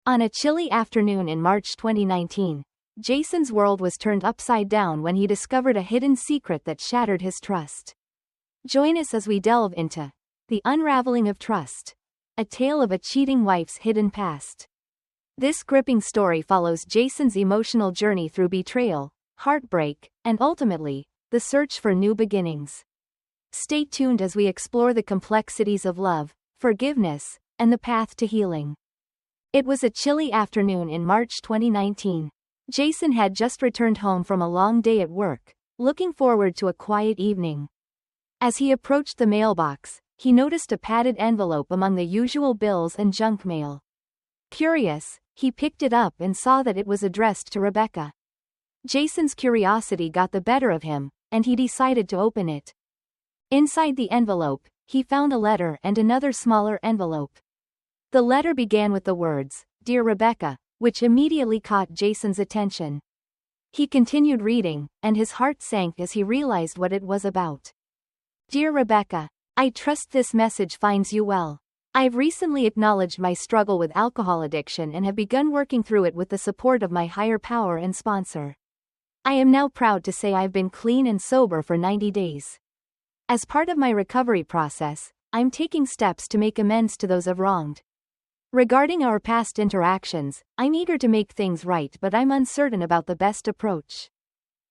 On a chilly afternoon in March 2019, Jason's world was turned upside down when he discovered a hidden secret that shattered his trust. Join us as we delve into The Unraveling of Trust, a tale of a cheating wife's hidden past. This gripping story follows Jason's emotional journey through betrayal, heartbreak, and ultimately, the search for new beginnings. Stay tuned as we explore the complexities of love, forgiveness, and the path to healing. It was a chilly afternoon in March 2019. Jason had just returned home from a long day at work, looking forward to a quiet evening. As he approached the mailbox, he noticed a padded envelope among the usual bills and junk mail. Curious, he picked it up and saw that it was addressed to Rebecca. Jason's curiosity got the better of him, and he decided to open it. Inside the envelope, he found a letter and another smaller envelope. The letter began with the words, "Dear Rebecca," which immediately caught Jason's attention. He continued reading, and his heart sank as he realized what it was about. "Dear Rebecca, I trust this message finds you well. I've recently acknowledged my struggle with alcohol addiction and have begun working through it with the support of my higher power and sponsor. I am now proud to say I've been clean and sober for 90 days. As part of my recovery process, I'm taking steps to make amends to those I've wronged. Regarding our past interactions, I'm eager to make things right, but I'm uncertain about the best approach.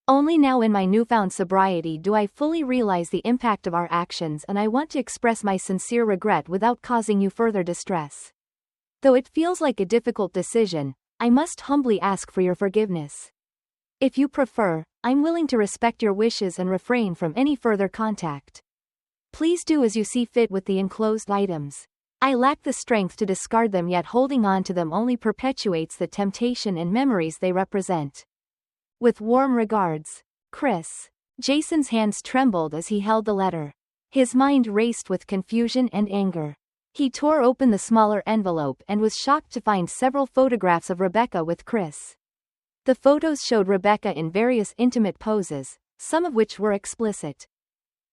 Only now in my newfound sobriety do I fully realize the impact of our actions, and I want to express my sincere regret without causing you further distress. Though it feels like a difficult decision, I must humbly ask for your forgiveness. If you prefer, I'm willing to respect your wishes and refrain from any further contact. Please do as you see fit with the enclosed items. I lack the strength to discard them, yet holding on to them only perpetuates the temptation and memories they represent. With warm regards, Chris." Jason's hands trembled as he held the letter. His mind raced with confusion and anger. He tore open the smaller envelope and was shocked to find several photographs of Rebecca with Chris. The photos showed Rebecca in various intimate poses, some of which were explicit.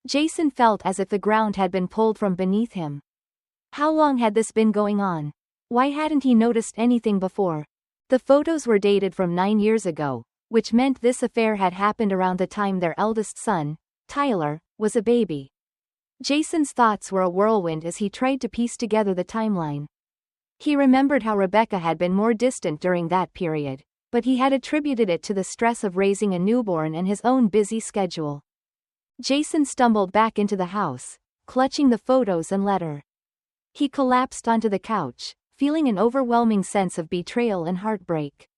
Jason felt as if the ground had been pulled from beneath him. How long had this been going on? Why hadn't he noticed anything before? The photos were dated from 9 years ago, which meant this affair had happened around the time their eldest son, Tyler, was a baby. Jason's thoughts were a whirlwind as he tried to piece together the timeline. He remembered how Rebecca had been more distant during that period, but he had attributed it to the stress of raising a newborn and his own busy schedule. Jason stumbled back into the house, clutching the photos and letter. He collapsed onto the couch, feeling an overwhelming sense of betrayal and heartbreak.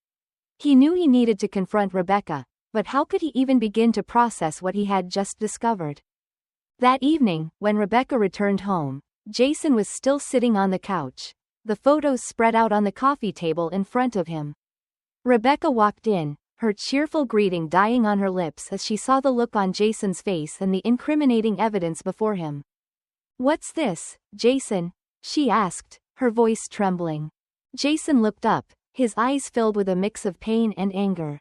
He knew he needed to confront Rebecca, but how could he even begin to process what he had just discovered? That evening, when Rebecca returned home, Jason was still sitting on the couch, the photos spread out on the coffee table in front of him. Rebecca walked in, her cheerful greeting dying on her lips as she saw the look on Jason's face and the incriminating evidence before him. "What's this, Jason?" she asked, her voice trembling. Jason looked up, his eyes filled with a mix of pain and anger.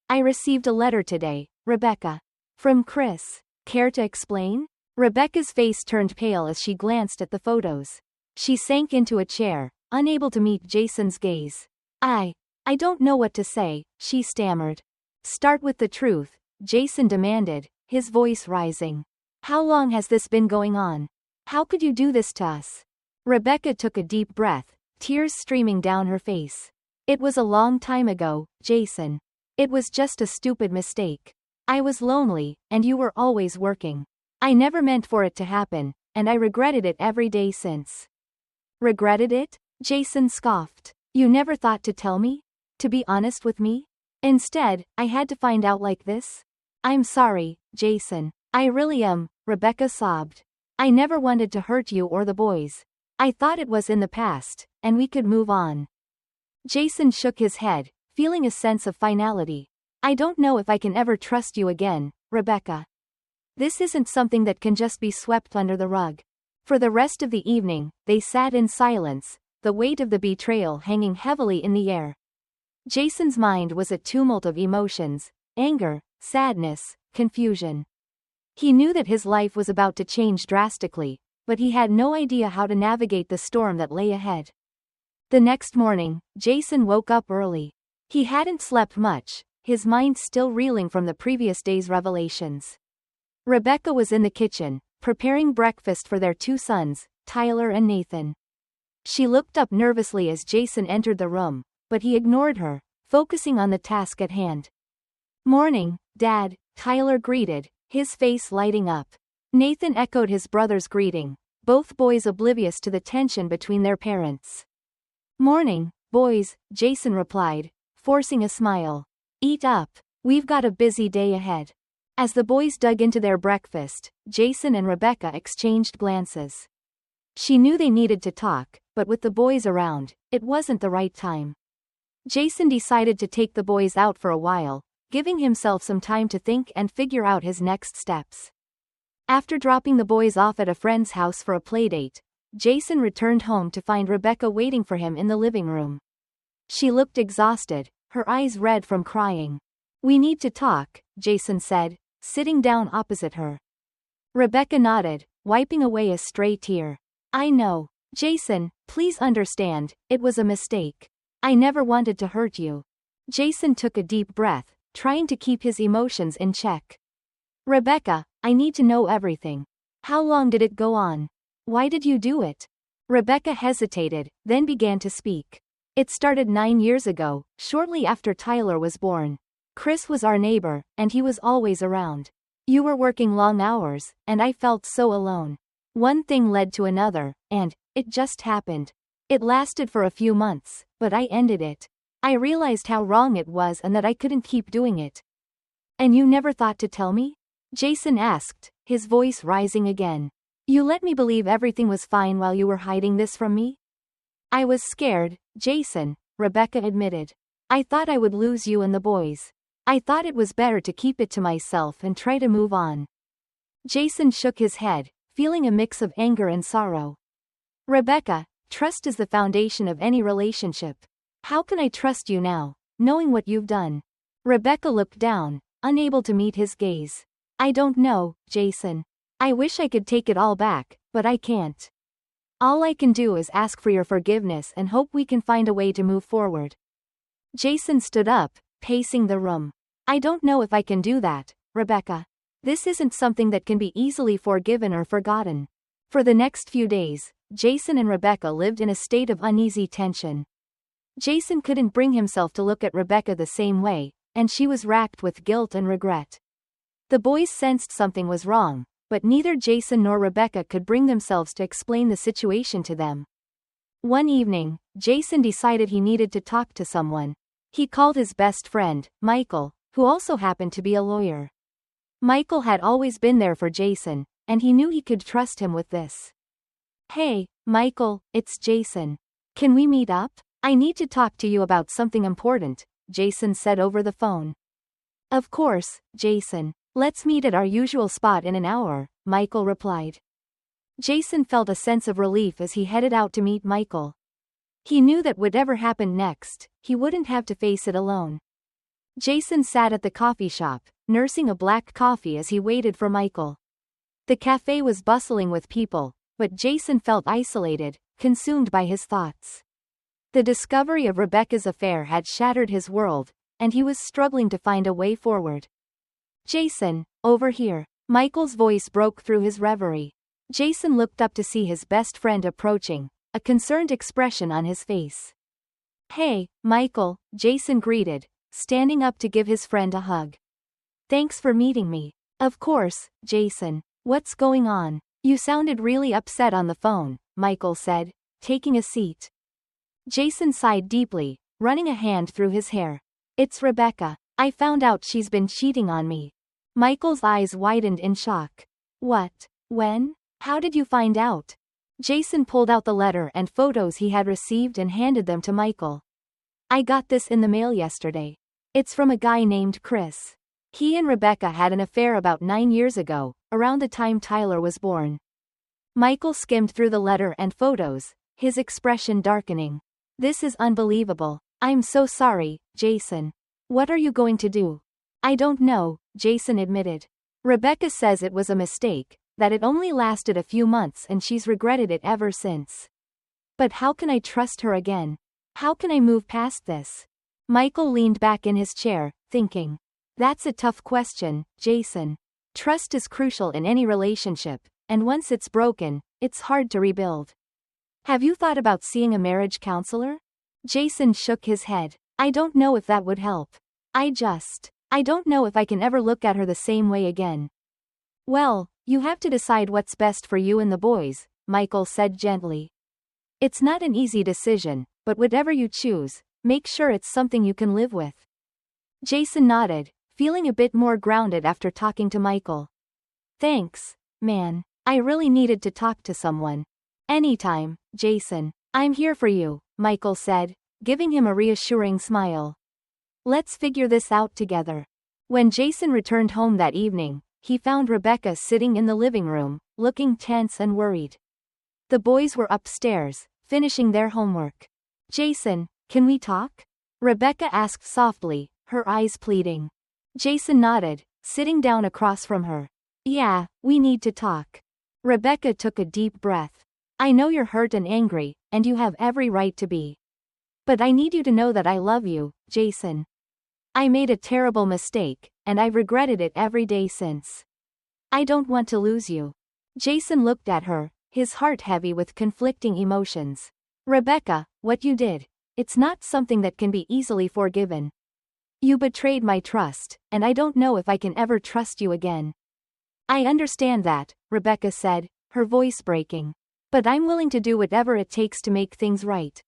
"I received a letter today, Rebecca. From Chris. Care to explain?" Rebecca's face turned pale as she glanced at the photos. She sank into a chair, unable to meet Jason's gaze. I don't know what to say," she stammered. "Start with the truth," Jason demanded, his voice rising. "How long has this been going on? How could you do this to us?" Rebecca took a deep breath, tears streaming down her face. "It was a long time ago, Jason. It was just a stupid mistake. I was lonely, and you were always working. I never meant for it to happen, and I regretted it every day since." "Regretted it?" Jason scoffed. "You never thought to tell me? To be honest with me? Instead, I had to find out like this? I'm sorry, Jason. I really am," Rebecca sobbed. "I never wanted to hurt you or the boys. I thought it was in the past, and we could move on." Jason shook his head, feeling a sense of finality. "I don't know if I can ever trust you again, Rebecca. This isn't something that can just be swept under the rug." For the rest of the evening, they sat in silence, the weight of the betrayal hanging heavily in the air. Jason's mind was a tumult of emotions: anger, sadness, confusion. He knew that his life was about to change drastically, but he had no idea how to navigate the storm that lay ahead. The next morning, Jason woke up early. He hadn't slept much, his mind still reeling from the previous day's revelations. Rebecca was in the kitchen, preparing breakfast for their two sons, Tyler and Nathan. She looked up nervously as Jason entered the room, but he ignored her, focusing on the task at hand. "Morning, Dad," Tyler greeted, his face lighting up. Nathan echoed his brother's greeting, both boys oblivious to the tension between their parents. "Morning, boys," Jason replied, forcing a smile. "Eat up. We've got a busy day ahead." As the boys dug into their breakfast, Jason and Rebecca exchanged glances. She knew they needed to talk, but with the boys around, it wasn't the right time. Jason decided to take the boys out for a while, giving himself some time to think and figure out his next steps. After dropping the boys off at a friend's house for a playdate, Jason returned home to find Rebecca waiting for him in the living room. She looked exhausted, her eyes red from crying. "We need to talk," Jason said, sitting down opposite her. Rebecca nodded, wiping away a stray tear. "I know. Jason, please understand, it was a mistake. I never wanted to hurt you." Jason took a deep breath, trying to keep his emotions in check. "Rebecca, I need to know everything. How long did it go on? Why did you do it?" Rebecca hesitated, then began to speak. "It started 9 years ago, shortly after Tyler was born. Chris was our neighbor, and he was always around. You were working long hours, and I felt so alone. One thing led to another, and it just happened. It lasted for a few months, but I ended it. I realized how wrong it was and that I couldn't keep doing it." "And you never thought to tell me?" Jason asked, his voice rising again. "You let me believe everything was fine while you were hiding this from me?" "I was scared, Jason," Rebecca admitted. "I thought I would lose you and the boys. I thought it was better to keep it to myself and try to move on." Jason shook his head, feeling a mix of anger and sorrow. "Rebecca, trust is the foundation of any relationship. How can I trust you now, knowing what you've done?" Rebecca looked down, unable to meet his gaze. "I don't know, Jason. I wish I could take it all back, but I can't. All I can do is ask for your forgiveness and hope we can find a way to move forward." Jason stood up, pacing the room. "I don't know if I can do that, Rebecca. This isn't something that can be easily forgiven or forgotten." For the next few days, Jason and Rebecca lived in a state of uneasy tension. Jason couldn't bring himself to look at Rebecca the same way, and she was racked with guilt and regret. The boys sensed something was wrong, but neither Jason nor Rebecca could bring themselves to explain the situation to them. One evening, Jason decided he needed to talk to someone. He called his best friend, Michael, who also happened to be a lawyer. Michael had always been there for Jason, and he knew he could trust him with this. "Hey, Michael, it's Jason. Can we meet up? I need to talk to you about something important," Jason said over the phone. "Of course, Jason. Let's meet at our usual spot in an hour," Michael replied. Jason felt a sense of relief as he headed out to meet Michael. He knew that whatever happened next, he wouldn't have to face it alone. Jason sat at the coffee shop, nursing a black coffee as he waited for Michael. The cafe was bustling with people, but Jason felt isolated, consumed by his thoughts. The discovery of Rebecca's affair had shattered his world, and he was struggling to find a way forward. "Jason, over here." Michael's voice broke through his reverie. Jason looked up to see his best friend approaching, a concerned expression on his face. "Hey, Michael," Jason greeted, standing up to give his friend a hug. "Thanks for meeting me." "Of course, Jason. What's going on? You sounded really upset on the phone," Michael said, taking a seat. Jason sighed deeply, running a hand through his hair. "It's Rebecca. I found out she's been cheating on me." Michael's eyes widened in shock. "What? When? How did you find out?" Jason pulled out the letter and photos he had received and handed them to Michael. "I got this in the mail yesterday. It's from a guy named Chris. He and Rebecca had an affair about 9 years ago, around the time Tyler was born." Michael skimmed through the letter and photos, his expression darkening. "This is unbelievable. I'm so sorry, Jason. What are you going to do?" "I don't know," Jason admitted. "Rebecca says it was a mistake, that it only lasted a few months and she's regretted it ever since." But how can I trust her again? How can I move past this? Michael leaned back in his chair, thinking. That's a tough question, Jason. Trust is crucial in any relationship, and once it's broken, it's hard to rebuild. Have you thought about seeing a marriage counselor? Jason shook his head. I don't know if that would help. I don't know if I can ever look at her the same way again. Well, you have to decide what's best for you and the boys, Michael said gently. It's not an easy decision, but whatever you choose, make sure it's something you can live with. Jason nodded, feeling a bit more grounded after talking to Michael. Thanks, man. I really needed to talk to someone. Anytime, Jason. I'm here for you, Michael said, giving him a reassuring smile. Let's figure this out together. When Jason returned home that evening, he found Rebecca sitting in the living room, looking tense and worried. The boys were upstairs, finishing their homework. Jason, can we talk? Rebecca asked softly, her eyes pleading. Jason nodded, sitting down across from her. Yeah, we need to talk. Rebecca took a deep breath. I know you're hurt and angry, and you have every right to be. But I need you to know that I love you, Jason. I made a terrible mistake, and I've regretted it every day since. I don't want to lose you. Jason looked at her, his heart heavy with conflicting emotions. Rebecca, what you did, it's not something that can be easily forgiven. You betrayed my trust, and I don't know if I can ever trust you again. I understand that, Rebecca said, her voice breaking. But I'm willing to do whatever it takes to make things right.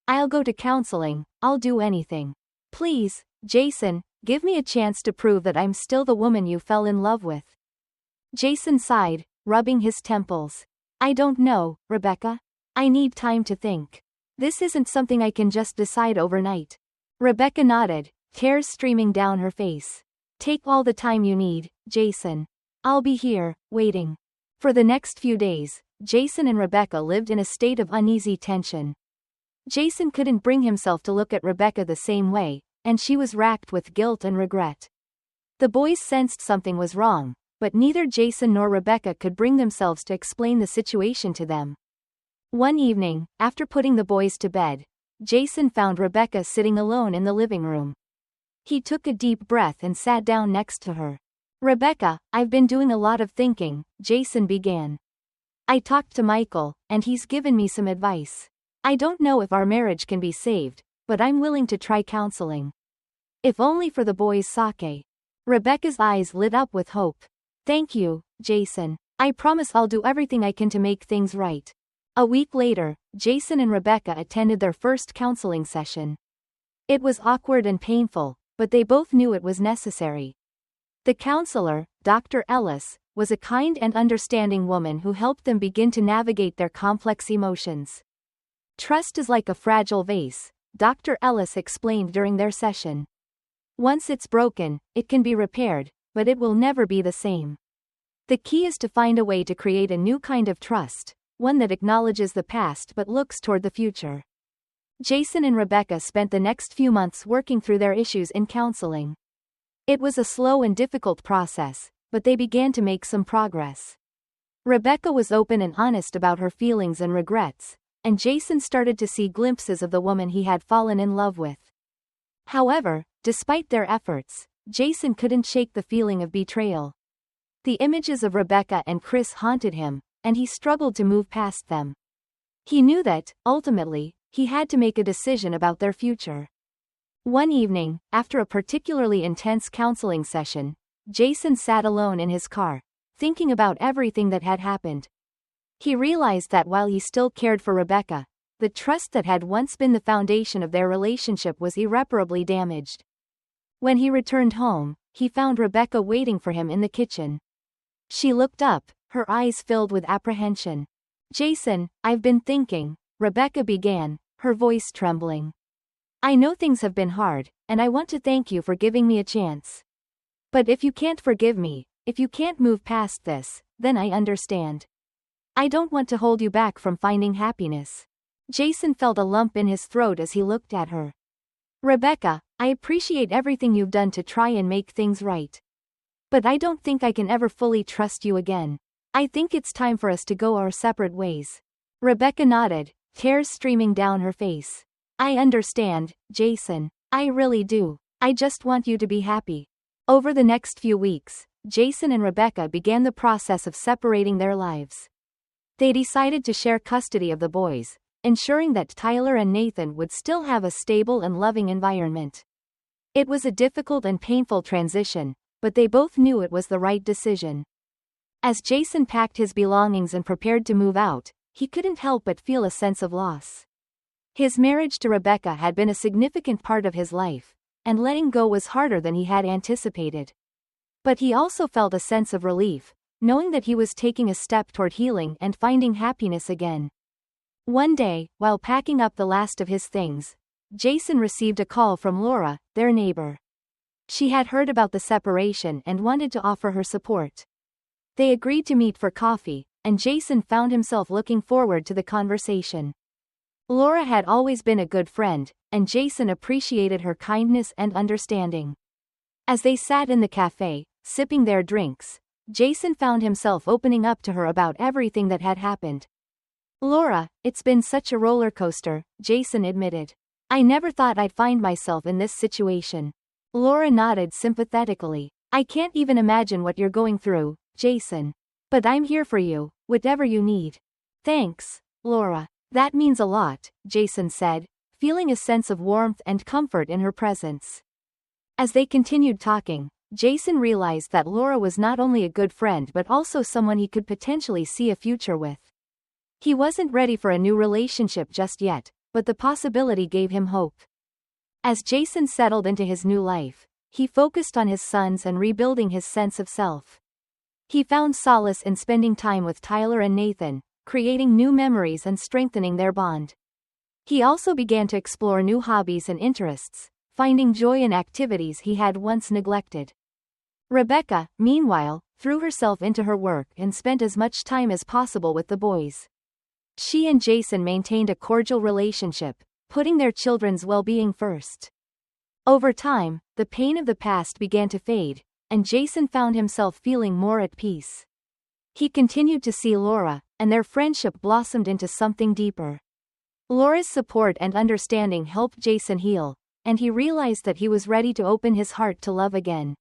I'll go to counseling, I'll do anything. Please, Jason, give me a chance to prove that I'm still the woman you fell in love with. Jason sighed, rubbing his temples. I don't know, Rebecca. I need time to think. This isn't something I can just decide overnight. Rebecca nodded, tears streaming down her face. Take all the time you need, Jason. I'll be here, waiting. For the next few days, Jason and Rebecca lived in a state of uneasy tension. Jason couldn't bring himself to look at Rebecca the same way, and she was racked with guilt and regret. The boys sensed something was wrong, but neither Jason nor Rebecca could bring themselves to explain the situation to them. One evening, after putting the boys to bed, Jason found Rebecca sitting alone in the living room. He took a deep breath and sat down next to her. Rebecca, I've been doing a lot of thinking, Jason began. I talked to Michael, and he's given me some advice. I don't know if our marriage can be saved, but I'm willing to try counseling. If only for the boys' sake. Rebecca's eyes lit up with hope. Thank you, Jason. I promise I'll do everything I can to make things right. A week later, Jason and Rebecca attended their first counseling session. It was awkward and painful, but they both knew it was necessary. The counselor, Dr. Ellis, was a kind and understanding woman who helped them begin to navigate their complex emotions. Trust is like a fragile vase, Dr. Ellis explained during their session. Once it's broken, it can be repaired, but it will never be the same. The key is to find a way to create a new kind of trust, one that acknowledges the past but looks toward the future. Jason and Rebecca spent the next few months working through their issues in counseling. It was a slow and difficult process, but they began to make some progress. Rebecca was open and honest about her feelings and regrets, and Jason started to see glimpses of the woman he had fallen in love with. However, despite their efforts, Jason couldn't shake the feeling of betrayal. The images of Rebecca and Chris haunted him, and he struggled to move past them. He knew that, ultimately, he had to make a decision about their future. One evening, after a particularly intense counseling session, Jason sat alone in his car, thinking about everything that had happened. He realized that while he still cared for Rebecca, the trust that had once been the foundation of their relationship was irreparably damaged. When he returned home, he found Rebecca waiting for him in the kitchen. She looked up, her eyes filled with apprehension. Jason, I've been thinking, Rebecca began, her voice trembling. I know things have been hard, and I want to thank you for giving me a chance. But if you can't forgive me, if you can't move past this, then I understand. I don't want to hold you back from finding happiness. Jason felt a lump in his throat as he looked at her. Rebecca, I appreciate everything you've done to try and make things right. But I don't think I can ever fully trust you again. I think it's time for us to go our separate ways. Rebecca nodded, tears streaming down her face. I understand, Jason. I really do. I just want you to be happy. Over the next few weeks, Jason and Rebecca began the process of separating their lives. They decided to share custody of the boys, ensuring that Tyler and Nathan would still have a stable and loving environment. It was a difficult and painful transition, but they both knew it was the right decision. As Jason packed his belongings and prepared to move out, he couldn't help but feel a sense of loss. His marriage to Rebecca had been a significant part of his life, and letting go was harder than he had anticipated. But he also felt a sense of relief, knowing that he was taking a step toward healing and finding happiness again. One day, while packing up the last of his things, Jason received a call from Laura, their neighbor. She had heard about the separation and wanted to offer her support. They agreed to meet for coffee, and Jason found himself looking forward to the conversation. Laura had always been a good friend, and Jason appreciated her kindness and understanding. As they sat in the cafe, sipping their drinks, Jason found himself opening up to her about everything that had happened. Laura, it's been such a roller coaster, Jason admitted. I never thought I'd find myself in this situation. Laura nodded sympathetically. I can't even imagine what you're going through, Jason. But I'm here for you, whatever you need. Thanks, Laura. That means a lot, Jason said, feeling a sense of warmth and comfort in her presence. As they continued talking, Jason realized that Laura was not only a good friend but also someone he could potentially see a future with. He wasn't ready for a new relationship just yet, but the possibility gave him hope. As Jason settled into his new life, he focused on his sons and rebuilding his sense of self. He found solace in spending time with Tyler and Nathan, creating new memories and strengthening their bond. He also began to explore new hobbies and interests, finding joy in activities he had once neglected. Rebecca, meanwhile, threw herself into her work and spent as much time as possible with the boys. She and Jason maintained a cordial relationship, putting their children's well-being first. Over time, the pain of the past began to fade, and Jason found himself feeling more at peace. He continued to see Laura, and their friendship blossomed into something deeper. Laura's support and understanding helped Jason heal, and he realized that he was ready to open his heart to love again.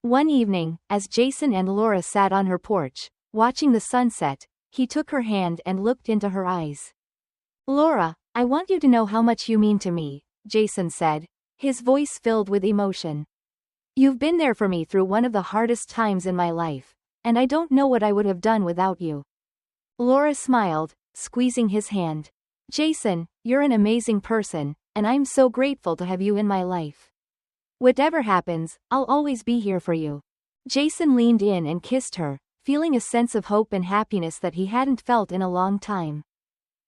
One evening, as Jason and Laura sat on her porch, watching the sunset, he took her hand and looked into her eyes. Laura, I want you to know how much you mean to me, Jason said, his voice filled with emotion. You've been there for me through one of the hardest times in my life, and I don't know what I would have done without you. Laura smiled, squeezing his hand. Jason, you're an amazing person, and I'm so grateful to have you in my life. Whatever happens, I'll always be here for you. Jason leaned in and kissed her, feeling a sense of hope and happiness that he hadn't felt in a long time.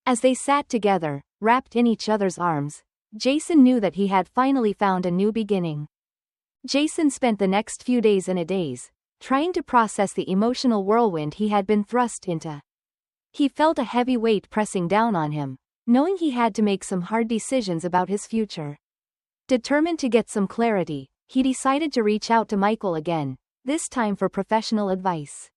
As they sat together, wrapped in each other's arms, Jason knew that he had finally found a new beginning. Jason spent the next few days in a daze, trying to process the emotional whirlwind he had been thrust into. He felt a heavy weight pressing down on him, knowing he had to make some hard decisions about his future. Determined to get some clarity, he decided to reach out to Michael again, this time for professional advice.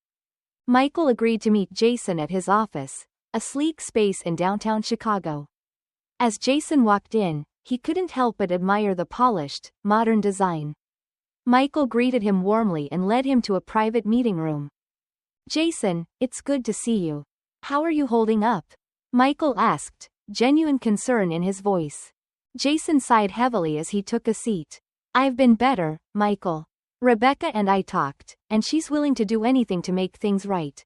Michael agreed to meet Jason at his office, a sleek space in downtown Chicago. As Jason walked in, he couldn't help but admire the polished, modern design. Michael greeted him warmly and led him to a private meeting room. Jason, it's good to see you. How are you holding up? Michael asked, genuine concern in his voice. Jason sighed heavily as he took a seat. I've been better, Michael. Rebecca and I talked, and she's willing to do anything to make things right.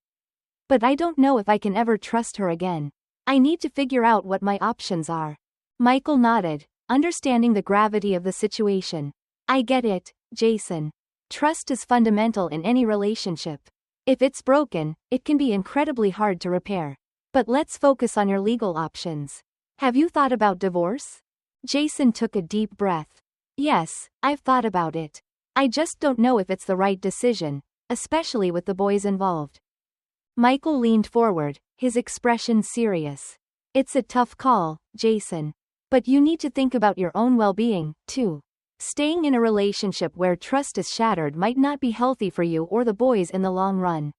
But I don't know if I can ever trust her again. I need to figure out what my options are. Michael nodded, understanding the gravity of the situation. I get it, Jason. Trust is fundamental in any relationship. If it's broken, it can be incredibly hard to repair. But let's focus on your legal options. Have you thought about divorce? Jason took a deep breath. Yes, I've thought about it. I just don't know if it's the right decision, especially with the boys involved. Michael leaned forward, his expression serious. It's a tough call, Jason. But you need to think about your own well-being, too. Staying in a relationship where trust is shattered might not be healthy for you or the boys in the long run.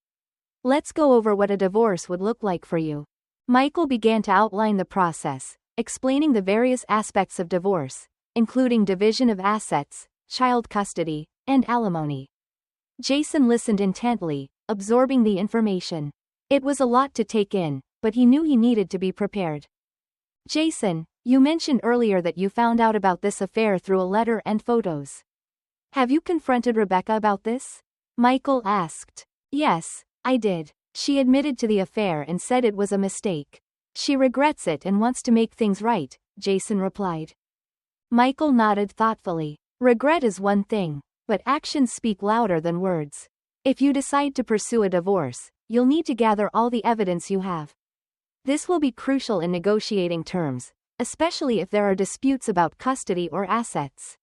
Let's go over what a divorce would look like for you. Michael began to outline the process, explaining the various aspects of divorce, including division of assets, child custody, and alimony. Jason listened intently, absorbing the information. It was a lot to take in, but he knew he needed to be prepared. Jason, you mentioned earlier that you found out about this affair through a letter and photos. Have you confronted Rebecca about this? Michael asked. Yes, I did. She admitted to the affair and said it was a mistake. She regrets it and wants to make things right, Jason replied. Michael nodded thoughtfully. Regret is one thing, but actions speak louder than words. If you decide to pursue a divorce, you'll need to gather all the evidence you have. This will be crucial in negotiating terms, especially if there are disputes about custody or assets.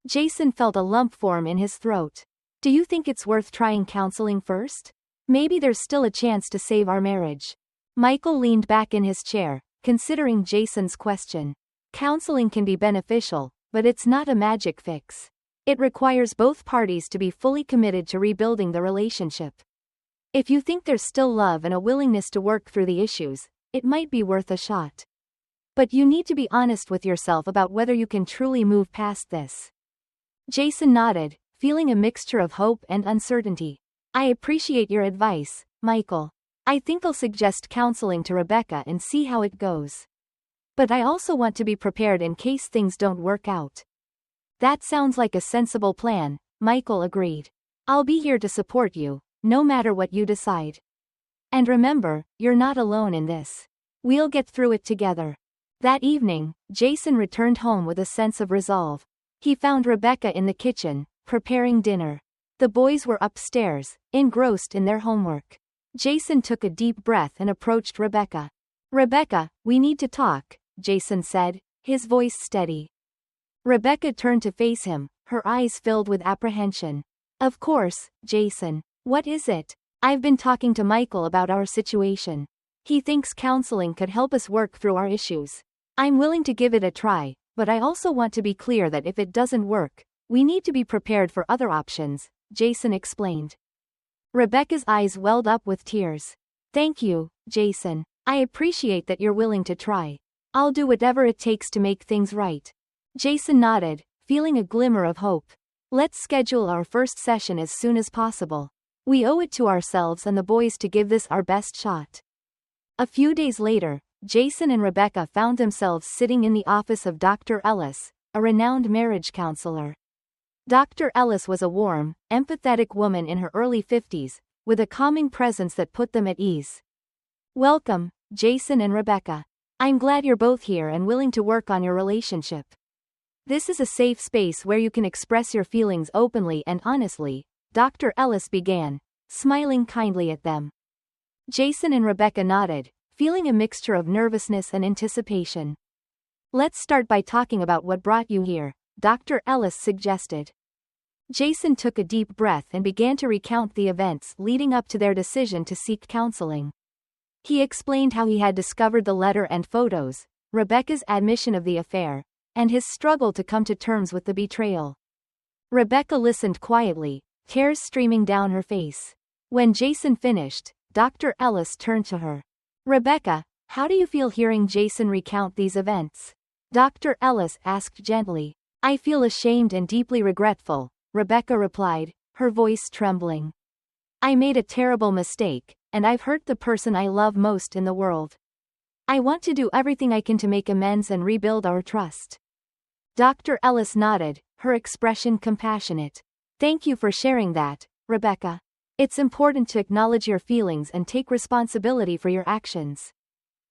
Jason felt a lump form in his throat. Do you think it's worth trying counseling first? Maybe there's still a chance to save our marriage. Michael leaned back in his chair, considering Jason's question. Counseling can be beneficial, but it's not a magic fix. It requires both parties to be fully committed to rebuilding the relationship. If you think there's still love and a willingness to work through the issues, it might be worth a shot. But you need to be honest with yourself about whether you can truly move past this. Jason nodded, feeling a mixture of hope and uncertainty. I appreciate your advice, Michael. I think I'll suggest counseling to Rebecca and see how it goes. But I also want to be prepared in case things don't work out. That sounds like a sensible plan, Michael agreed. I'll be here to support you, no matter what you decide. And remember, you're not alone in this. We'll get through it together. That evening, Jason returned home with a sense of resolve. He found Rebecca in the kitchen, preparing dinner. The boys were upstairs, engrossed in their homework. Jason took a deep breath and approached Rebecca. Rebecca, we need to talk, Jason said, his voice steady. Rebecca turned to face him, her eyes filled with apprehension. Of course, Jason. What is it? I've been talking to Michael about our situation. He thinks counseling could help us work through our issues. I'm willing to give it a try, but I also want to be clear that if it doesn't work, we need to be prepared for other options, Jason explained. Rebecca's eyes welled up with tears. Thank you, Jason. I appreciate that you're willing to try. I'll do whatever it takes to make things right. Jason nodded, feeling a glimmer of hope. Let's schedule our first session as soon as possible. We owe it to ourselves and the boys to give this our best shot. A few days later, Jason and Rebecca found themselves sitting in the office of Dr. Ellis, a renowned marriage counselor. Dr. Ellis was a warm, empathetic woman in her early 50s, with a calming presence that put them at ease. Welcome, Jason and Rebecca. I'm glad you're both here and willing to work on your relationship. This is a safe space where you can express your feelings openly and honestly, Dr. Ellis began, smiling kindly at them. Jason and Rebecca nodded, feeling a mixture of nervousness and anticipation. Let's start by talking about what brought you here, Dr. Ellis suggested. Jason took a deep breath and began to recount the events leading up to their decision to seek counseling. He explained how he had discovered the letter and photos, Rebecca's admission of the affair, and his struggle to come to terms with the betrayal. Rebecca listened quietly, tears streaming down her face. When Jason finished, Dr. Ellis turned to her. Rebecca, how do you feel hearing Jason recount these events? Dr. Ellis asked gently. I feel ashamed and deeply regretful, Rebecca replied, her voice trembling. I made a terrible mistake, and I've hurt the person I love most in the world. I want to do everything I can to make amends and rebuild our trust. Dr. Ellis nodded, her expression compassionate. Thank you for sharing that, Rebecca. It's important to acknowledge your feelings and take responsibility for your actions.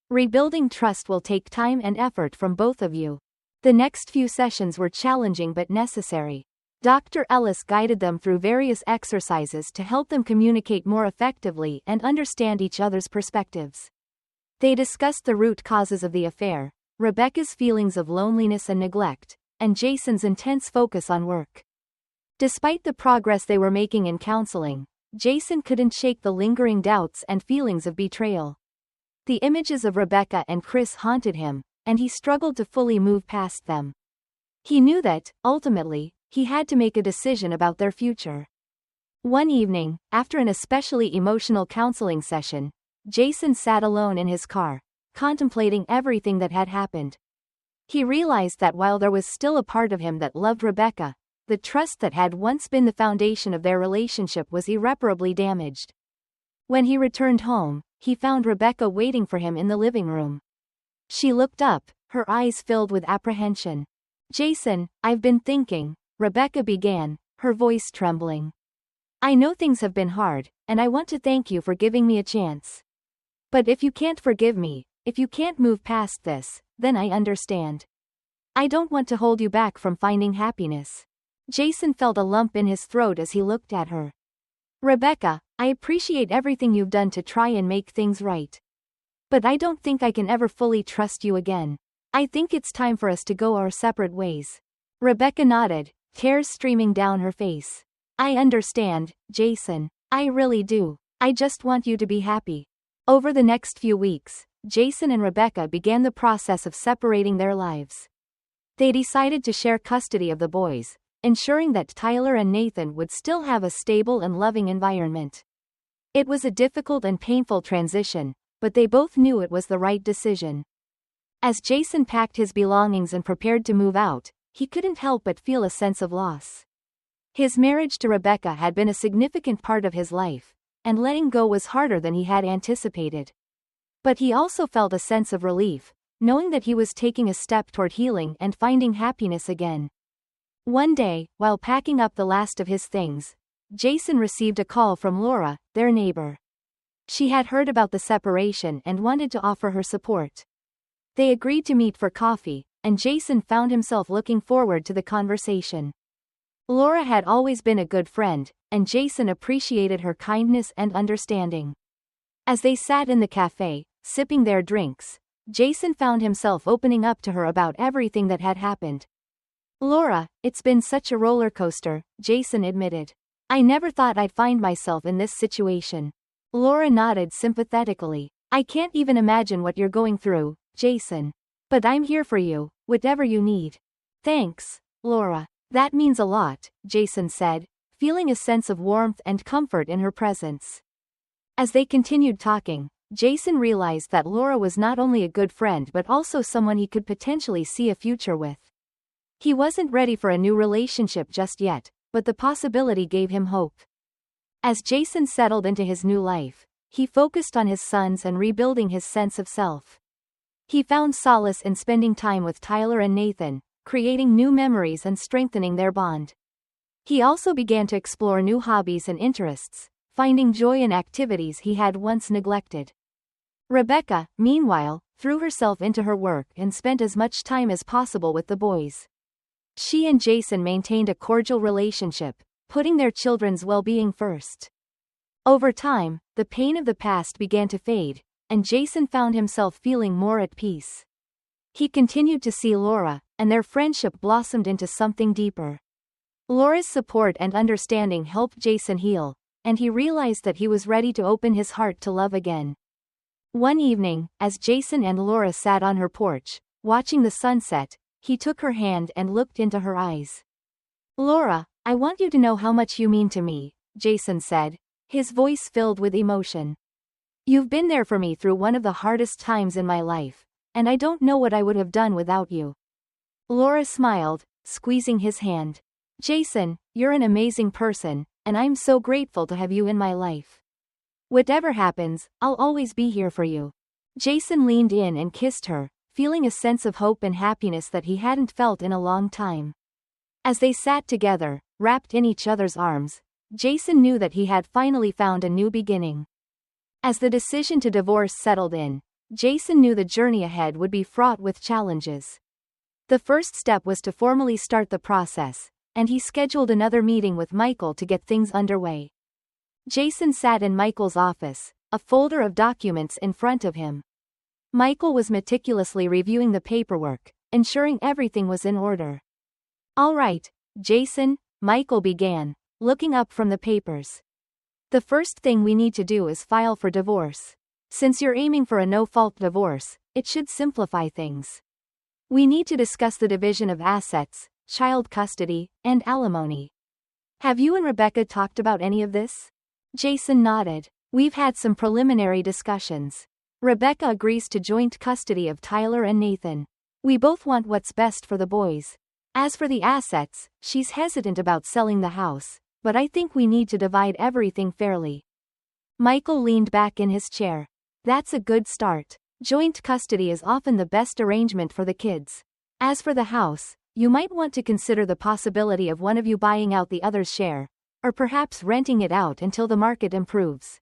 Rebuilding trust will take time and effort from both of you. The next few sessions were challenging but necessary. Dr. Ellis guided them through various exercises to help them communicate more effectively and understand each other's perspectives. They discussed the root causes of the affair, Rebecca's feelings of loneliness and neglect, and Jason's intense focus on work. Despite the progress they were making in counseling, Jason couldn't shake the lingering doubts and feelings of betrayal. The images of Rebecca and Chris haunted him, and he struggled to fully move past them. He knew that, ultimately, he had to make a decision about their future. One evening, after an especially emotional counseling session, Jason sat alone in his car, contemplating everything that had happened. He realized that while there was still a part of him that loved Rebecca, the trust that had once been the foundation of their relationship was irreparably damaged. When he returned home, he found Rebecca waiting for him in the living room. She looked up, her eyes filled with apprehension. "Jason, I've been thinking," Rebecca began, her voice trembling. "I know things have been hard, and I want to thank you for giving me a chance. But if you can't forgive me, if you can't move past this, then I understand. I don't want to hold you back from finding happiness." Jason felt a lump in his throat as he looked at her. "Rebecca, I appreciate everything you've done to try and make things right. But I don't think I can ever fully trust you again. I think it's time for us to go our separate ways." Rebecca nodded, tears streaming down her face. "I understand, Jason. I really do. I just want you to be happy." Over the next few weeks, Jason and Rebecca began the process of separating their lives. They decided to share custody of the boys, ensuring that Tyler and Nathan would still have a stable and loving environment. It was a difficult and painful transition, but they both knew it was the right decision. As Jason packed his belongings and prepared to move out, he couldn't help but feel a sense of loss. His marriage to Rebecca had been a significant part of his life, and letting go was harder than he had anticipated. But he also felt a sense of relief, knowing that he was taking a step toward healing and finding happiness again. One day, while packing up the last of his things, Jason received a call from Laura, their neighbor. She had heard about the separation and wanted to offer her support. They agreed to meet for coffee, and Jason found himself looking forward to the conversation. Laura had always been a good friend, and Jason appreciated her kindness and understanding. As they sat in the cafe, sipping their drinks, Jason found himself opening up to her about everything that had happened. "Laura, it's been such a roller coaster," Jason admitted. "I never thought I'd find myself in this situation." Laura nodded sympathetically. "I can't even imagine what you're going through, Jason. But I'm here for you, whatever you need." "Thanks, Laura. That means a lot," Jason said, feeling a sense of warmth and comfort in her presence. As they continued talking, Jason realized that Laura was not only a good friend but also someone he could potentially see a future with. He wasn't ready for a new relationship just yet, but the possibility gave him hope. As Jason settled into his new life, he focused on his sons and rebuilding his sense of self. He found solace in spending time with Tyler and Nathan, creating new memories and strengthening their bond. He also began to explore new hobbies and interests, finding joy in activities he had once neglected. Rebecca, meanwhile, threw herself into her work and spent as much time as possible with the boys. She and Jason maintained a cordial relationship, putting their children's well-being first. Over time, the pain of the past began to fade, and Jason found himself feeling more at peace. He continued to see Laura, and their friendship blossomed into something deeper. Laura's support and understanding helped Jason heal, and he realized that he was ready to open his heart to love again. One evening, as Jason and Laura sat on her porch, watching the sunset, he took her hand and looked into her eyes. "Laura, I want you to know how much you mean to me," Jason said, his voice filled with emotion. "You've been there for me through one of the hardest times in my life, and I don't know what I would have done without you." Laura smiled, squeezing his hand. "Jason, you're an amazing person, and I'm so grateful to have you in my life. Whatever happens, I'll always be here for you." Jason leaned in and kissed her, feeling a sense of hope and happiness that he hadn't felt in a long time. As they sat together, wrapped in each other's arms, Jason knew that he had finally found a new beginning. As the decision to divorce settled in, Jason knew the journey ahead would be fraught with challenges. The first step was to formally start the process, and he scheduled another meeting with Michael to get things underway. Jason sat in Michael's office, a folder of documents in front of him. Michael was meticulously reviewing the paperwork, ensuring everything was in order. "All right, Jason," Michael began, looking up from the papers. "The first thing we need to do is file for divorce. Since you're aiming for a no-fault divorce, it should simplify things. We need to discuss the division of assets, child custody, and alimony. Have you and Rebecca talked about any of this?" Jason nodded. We've had some preliminary discussions. Rebecca agrees to joint custody of Tyler and Nathan. We both want what's best for the boys. As for the assets, she's hesitant about selling the house, but I think we need to divide everything fairly. Michael leaned back in his chair. That's a good start. Joint custody is often the best arrangement for the kids. As for the house, you might want to consider the possibility of one of you buying out the other's share, or perhaps renting it out until the market improves.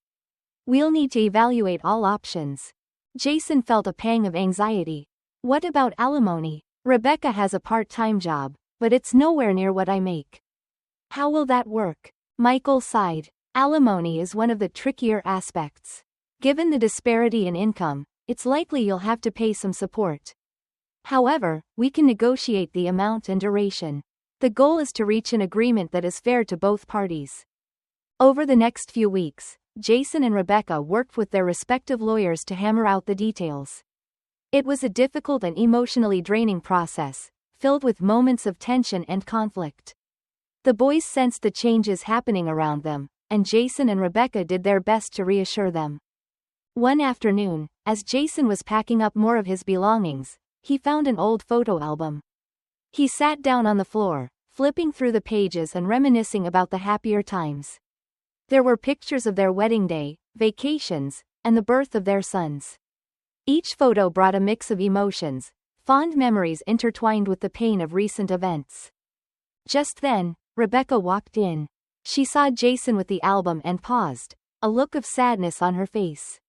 We'll need to evaluate all options. Jason felt a pang of anxiety. What about alimony? Rebecca has a part-time job, but it's nowhere near what I make. How will that work? Michael sighed. Alimony is one of the trickier aspects. Given the disparity in income, it's likely you'll have to pay some support. However, we can negotiate the amount and duration. The goal is to reach an agreement that is fair to both parties. Over the next few weeks, Jason and Rebecca worked with their respective lawyers to hammer out the details. It was a difficult and emotionally draining process, filled with moments of tension and conflict. The boys sensed the changes happening around them, and Jason and Rebecca did their best to reassure them. One afternoon, as Jason was packing up more of his belongings, he found an old photo album. He sat down on the floor, flipping through the pages and reminiscing about the happier times. There were pictures of their wedding day, vacations, and the birth of their sons. Each photo brought a mix of emotions, fond memories intertwined with the pain of recent events. Just then, Rebecca walked in. She saw Jason with the album and paused, a look of sadness on her face.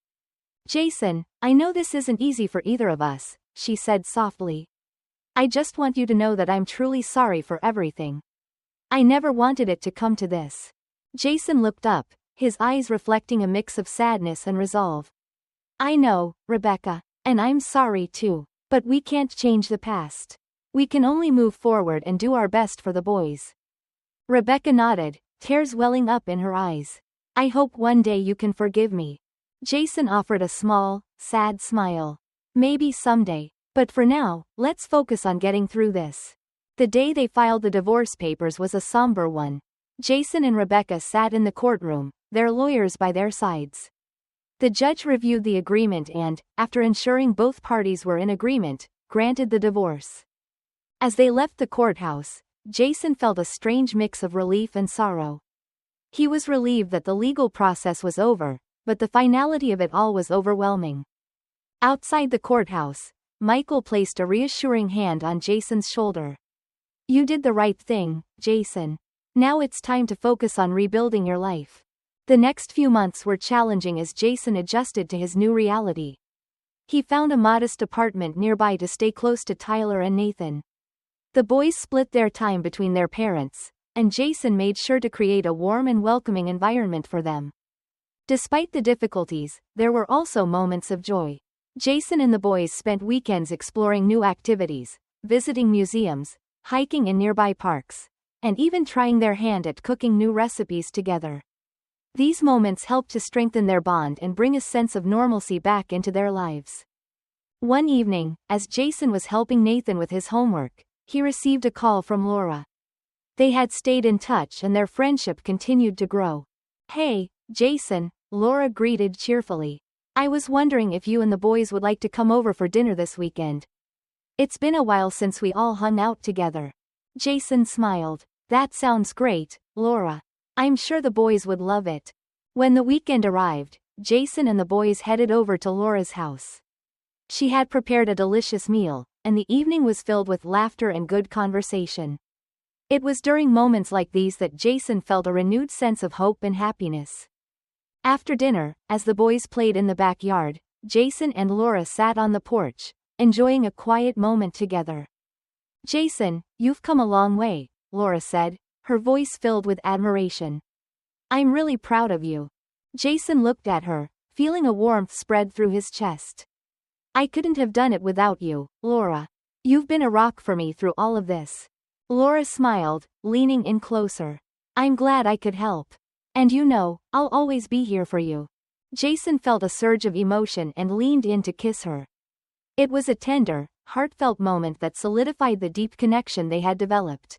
Jason, I know this isn't easy for either of us, she said softly. I just want you to know that I'm truly sorry for everything. I never wanted it to come to this. Jason looked up, his eyes reflecting a mix of sadness and resolve. I know, Rebecca, and I'm sorry too, but we can't change the past. We can only move forward and do our best for the boys. Rebecca nodded, tears welling up in her eyes. I hope one day you can forgive me. Jason offered a small, sad smile. Maybe someday. But for now, let's focus on getting through this. The day they filed the divorce papers was a somber one. Jason and Rebecca sat in the courtroom, their lawyers by their sides. The judge reviewed the agreement and, after ensuring both parties were in agreement, granted the divorce. As they left the courthouse, Jason felt a strange mix of relief and sorrow. He was relieved that the legal process was over, but the finality of it all was overwhelming. Outside the courthouse, Michael placed a reassuring hand on Jason's shoulder. You did the right thing, Jason. Now it's time to focus on rebuilding your life. The next few months were challenging as Jason adjusted to his new reality. He found a modest apartment nearby to stay close to Tyler and Nathan. The boys split their time between their parents, and Jason made sure to create a warm and welcoming environment for them. Despite the difficulties, there were also moments of joy. Jason and the boys spent weekends exploring new activities, visiting museums, hiking in nearby parks, and even trying their hand at cooking new recipes together. These moments helped to strengthen their bond and bring a sense of normalcy back into their lives. One evening, as Jason was helping Nathan with his homework, he received a call from Laura. They had stayed in touch and their friendship continued to grow. Hey, Jason, Laura greeted cheerfully. I was wondering if you and the boys would like to come over for dinner this weekend. It's been a while since we all hung out together. Jason smiled. That sounds great, Laura. I'm sure the boys would love it. When the weekend arrived, Jason and the boys headed over to Laura's house. She had prepared a delicious meal, and the evening was filled with laughter and good conversation. It was during moments like these that Jason felt a renewed sense of hope and happiness. After dinner, as the boys played in the backyard, Jason and Laura sat on the porch, enjoying a quiet moment together. Jason, you've come a long way, Laura said, her voice filled with admiration. I'm really proud of you. Jason looked at her, feeling a warmth spread through his chest. I couldn't have done it without you, Laura. You've been a rock for me through all of this. Laura smiled, leaning in closer. I'm glad I could help. And you know, I'll always be here for you. Jason felt a surge of emotion and leaned in to kiss her. It was a tender, heartfelt moment that solidified the deep connection they had developed.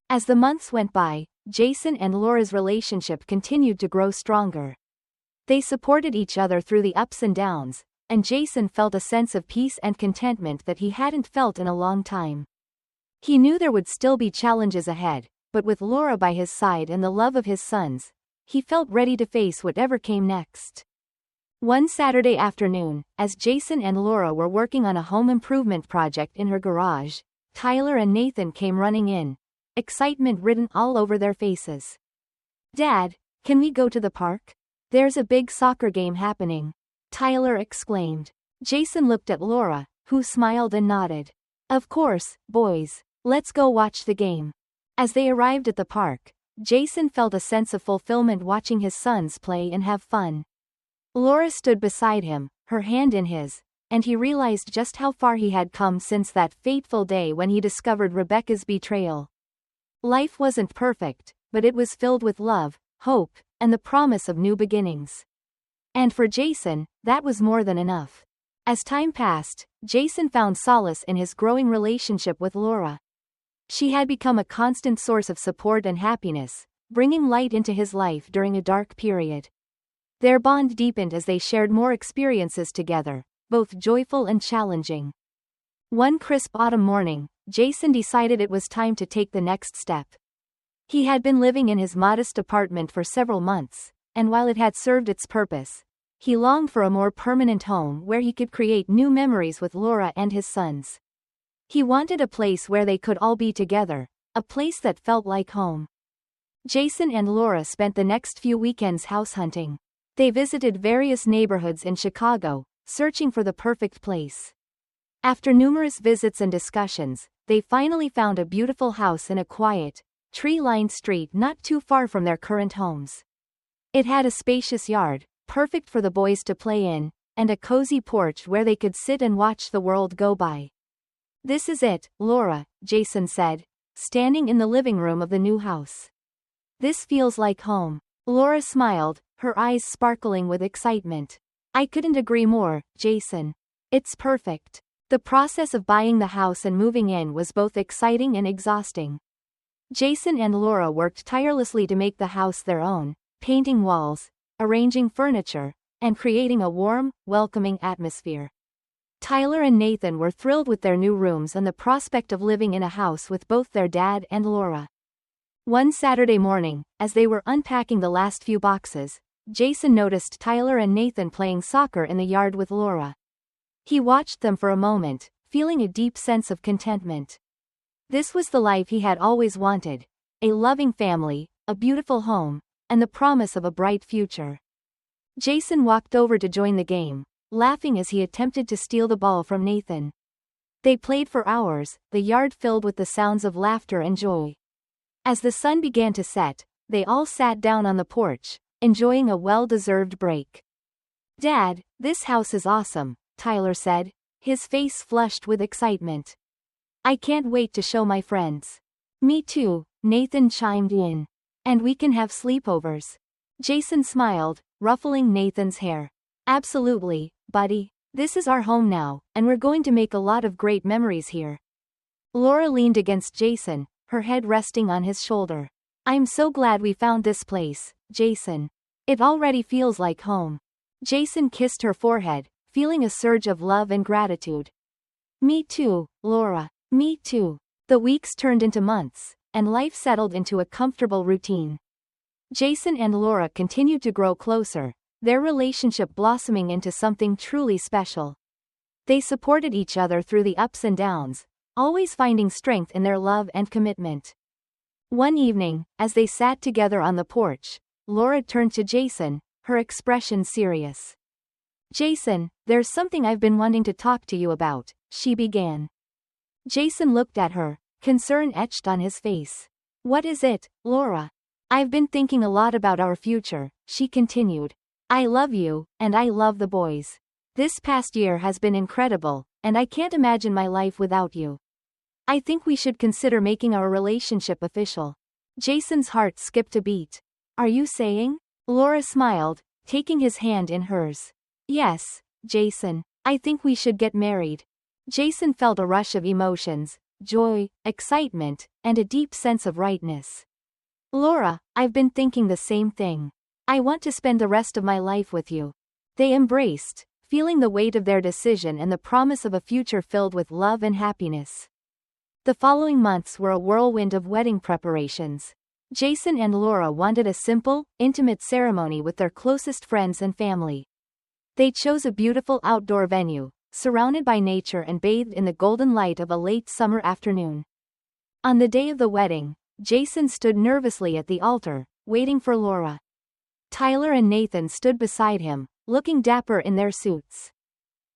As the months went by, Jason and Laura's relationship continued to grow stronger. They supported each other through the ups and downs, and Jason felt a sense of peace and contentment that he hadn't felt in a long time. He knew there would still be challenges ahead, but with Laura by his side and the love of his sons, he felt ready to face whatever came next. One Saturday afternoon, as Jason and Laura were working on a home improvement project in her garage, Tyler and Nathan came running in, excitement written all over their faces. "Dad, can we go to the park? There's a big soccer game happening," Tyler exclaimed. Jason looked at Laura, who smiled and nodded. "Of course, boys. Let's go watch the game." As they arrived at the park, Jason felt a sense of fulfillment watching his sons play and have fun. Laura stood beside him, her hand in his, and he realized just how far he had come since that fateful day when he discovered Rebecca's betrayal. Life wasn't perfect, but it was filled with love, hope, and the promise of new beginnings. And for Jason, that was more than enough. As time passed, Jason found solace in his growing relationship with Laura. She had become a constant source of support and happiness, bringing light into his life during a dark period. Their bond deepened as they shared more experiences together, both joyful and challenging. One crisp autumn morning, Jason decided it was time to take the next step. He had been living in his modest apartment for several months, and while it had served its purpose, he longed for a more permanent home where he could create new memories with Laura and his sons. He wanted a place where they could all be together, a place that felt like home. Jason and Laura spent the next few weekends house hunting. They visited various neighborhoods in Chicago, searching for the perfect place. After numerous visits and discussions, they finally found a beautiful house in a quiet, tree-lined street not too far from their current homes. It had a spacious yard, perfect for the boys to play in, and a cozy porch where they could sit and watch the world go by. "This is it, Laura," Jason said, standing in the living room of the new house. "This feels like home." Laura smiled, her eyes sparkling with excitement. "I couldn't agree more, Jason. It's perfect." The process of buying the house and moving in was both exciting and exhausting. Jason and Laura worked tirelessly to make the house their own, painting walls, arranging furniture, and creating a warm, welcoming atmosphere. Tyler and Nathan were thrilled with their new rooms and the prospect of living in a house with both their dad and Laura. One Saturday morning, as they were unpacking the last few boxes, Jason noticed Tyler and Nathan playing soccer in the yard with Laura. He watched them for a moment, feeling a deep sense of contentment. This was the life he had always wanted: a loving family, a beautiful home, and the promise of a bright future. Jason walked over to join the game, laughing as he attempted to steal the ball from Nathan. They played for hours, the yard filled with the sounds of laughter and joy. As the sun began to set, they all sat down on the porch, enjoying a well-deserved break. "Dad, this house is awesome," Tyler said, his face flushed with excitement. "I can't wait to show my friends." "Me too," Nathan chimed in. "And we can have sleepovers." Jason smiled, ruffling Nathan's hair. "Absolutely, buddy. This is our home now, and we're going to make a lot of great memories here." Laura leaned against Jason, her head resting on his shoulder. "I'm so glad we found this place, Jason. It already feels like home." Jason kissed her forehead, feeling a surge of love and gratitude. "Me too, Laura. Me too." The weeks turned into months, and life settled into a comfortable routine. Jason and Laura continued to grow closer, their relationship blossoming into something truly special. They supported each other through the ups and downs, always finding strength in their love and commitment. One evening, as they sat together on the porch, Laura turned to Jason, her expression serious. "Jason, there's something I've been wanting to talk to you about," she began. Jason looked at her, concern etched on his face. "What is it, Laura?" "I've been thinking a lot about our future," she continued. "I love you, and I love the boys. This past year has been incredible, and I can't imagine my life without you. I think we should consider making our relationship official." Jason's heart skipped a beat. "Are you saying?" Laura smiled, taking his hand in hers. "Yes, Jason. I think we should get married." Jason felt a rush of emotions, joy, excitement, and a deep sense of rightness. "Laura, I've been thinking the same thing. I want to spend the rest of my life with you. They embraced, feeling the weight of their decision and the promise of a future filled with love and happiness. The following months were a whirlwind of wedding preparations. Jason and Laura wanted a simple, intimate ceremony with their closest friends and family. They chose a beautiful outdoor venue, surrounded by nature and bathed in the golden light of a late summer afternoon. On the day of the wedding, Jason stood nervously at the altar, waiting for Laura. Tyler and Nathan stood beside him, looking dapper in their suits.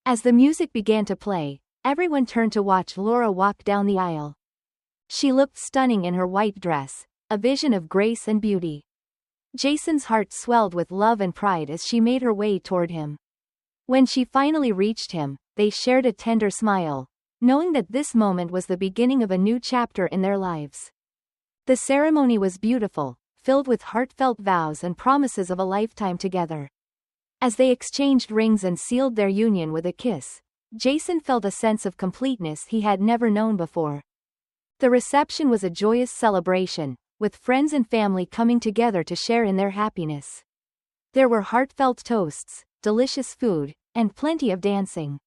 As the music began to play, everyone turned to watch Laura walk down the aisle. She looked stunning in her white dress, a vision of grace and beauty. Jason's heart swelled with love and pride as she made her way toward him. When she finally reached him, they shared a tender smile, knowing that this moment was the beginning of a new chapter in their lives. The ceremony was beautiful, filled with heartfelt vows and promises of a lifetime together. As they exchanged rings and sealed their union with a kiss, Jason felt a sense of completeness he had never known before. The reception was a joyous celebration, with friends and family coming together to share in their happiness. There were heartfelt toasts, delicious food, and plenty of dancing.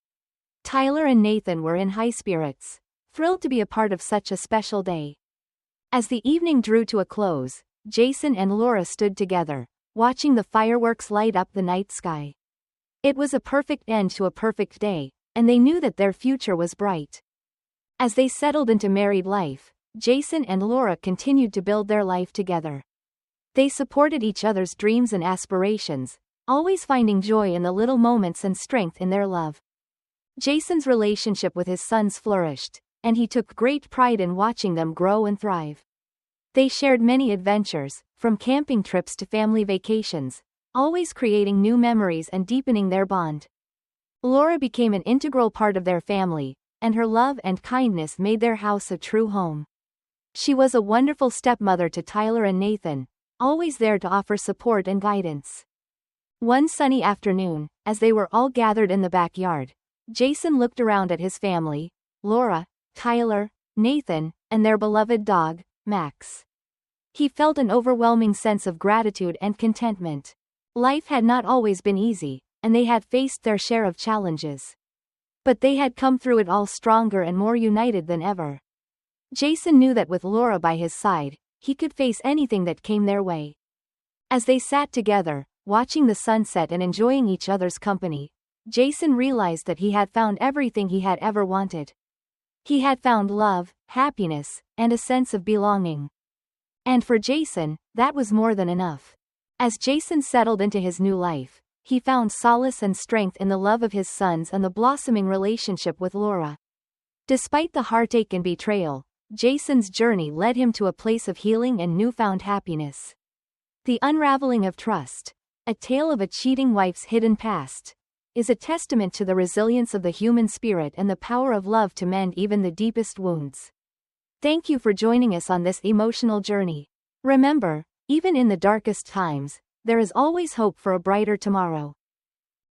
Tyler and Nathan were in high spirits, thrilled to be a part of such a special day. As the evening drew to a close, Jason and Laura stood together, watching the fireworks light up the night sky. It was a perfect end to a perfect day, and they knew that their future was bright. As they settled into married life, Jason and Laura continued to build their life together. They supported each other's dreams and aspirations, always finding joy in the little moments and strength in their love. Jason's relationship with his sons flourished, and he took great pride in watching them grow and thrive. They shared many adventures, from camping trips to family vacations, always creating new memories and deepening their bond. Laura became an integral part of their family, and her love and kindness made their house a true home. She was a wonderful stepmother to Tyler and Nathan, always there to offer support and guidance. One sunny afternoon, as they were all gathered in the backyard, Jason looked around at his family, Laura, Tyler, Nathan, and their beloved dog, Max. He felt an overwhelming sense of gratitude and contentment. Life had not always been easy, and they had faced their share of challenges. But they had come through it all stronger and more united than ever. Jason knew that with Laura by his side, he could face anything that came their way. As they sat together, watching the sunset and enjoying each other's company, Jason realized that he had found everything he had ever wanted. He had found love, happiness, and a sense of belonging. And for Jason, that was more than enough. As Jason settled into his new life, he found solace and strength in the love of his sons and the blossoming relationship with Laura. Despite the heartache and betrayal, Jason's journey led him to a place of healing and newfound happiness. The Unraveling of Trust, a tale of a cheating wife's hidden past, is a testament to the resilience of the human spirit and the power of love to mend even the deepest wounds. Thank you for joining us on this emotional journey. Remember, even in the darkest times, there is always hope for a brighter tomorrow.